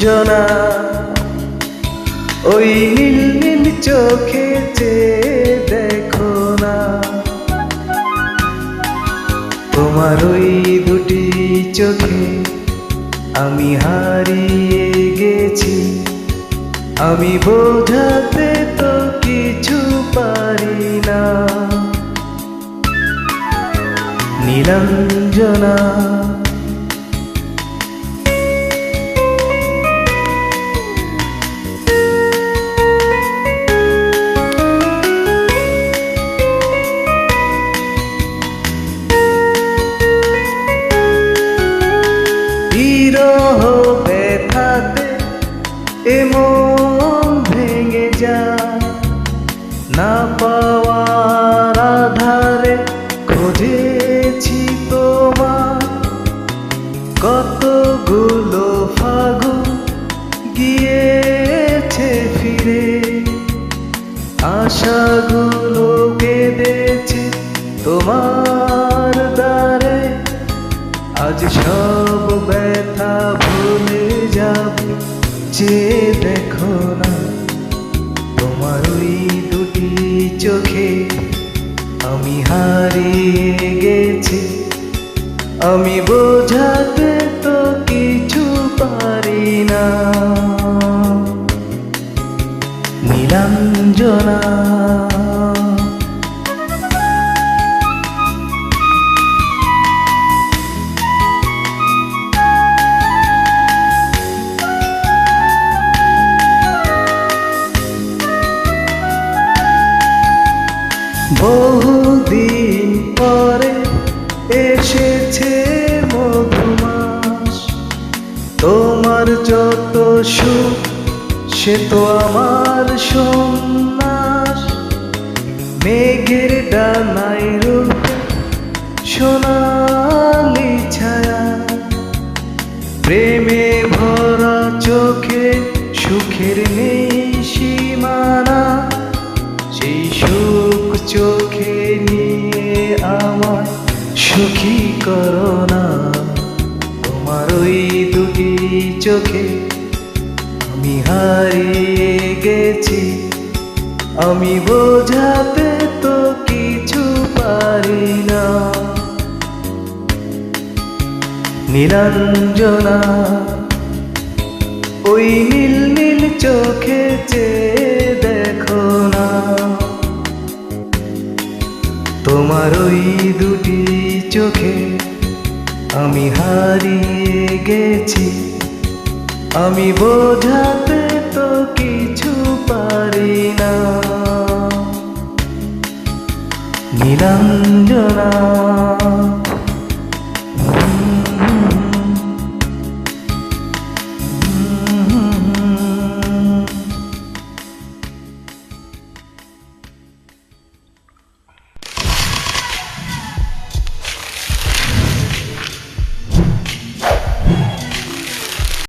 নীলাঞ্জনা ওই নীল নীল চোখে চেয়ে দেখো না, তোমার ওই দুটি চোখে আমি হারিয়ে গেছি। আমি বোঝাতে তো কিছু পারি না। নীলাঞ্জনা বিরহ ব্যথাতে এমন ভেঙে যায়, না পাওয়ার আধারে খুঁজেছি তোমার। কতগুলো ফাগুন গিয়েছে ফিরে, আশাগুলো কেঁদেছে তোমার দ্বারে। আজ সব ব্যথা ভুলে যাবে যে দেখো না, তোমার ওই দুটি চোখে আমি হারিয়ে গেছি। আমি বোঝাতে তো কিছু পারি না। নীলাঞ্জনা বহুদিন পরে এসেছে মধুমাস, তোমার যত সুখ সে তো আমার সন্ন্যাস। মেঘের ডানায় রূপে সোনালি ছায়া, প্রেমে ভরা চোখে সুখের নেই সীমানা। সেই সুখ চোখে নিয়ে আমার সুখী করো না, তোমার ওই দুটি চোখে আমি হারিয়ে গেছি। আমি বোঝাতে তো কিছু পারি না। নীলাঞ্জনা ওই নীল নীল চোখে চেয়ে দেখো না, তোমার ওই দুটি চোখে আমি হারিয়ে গেছি। আমি বোঝাতে তো কিছু পারি না। নীলাঞ্জনা।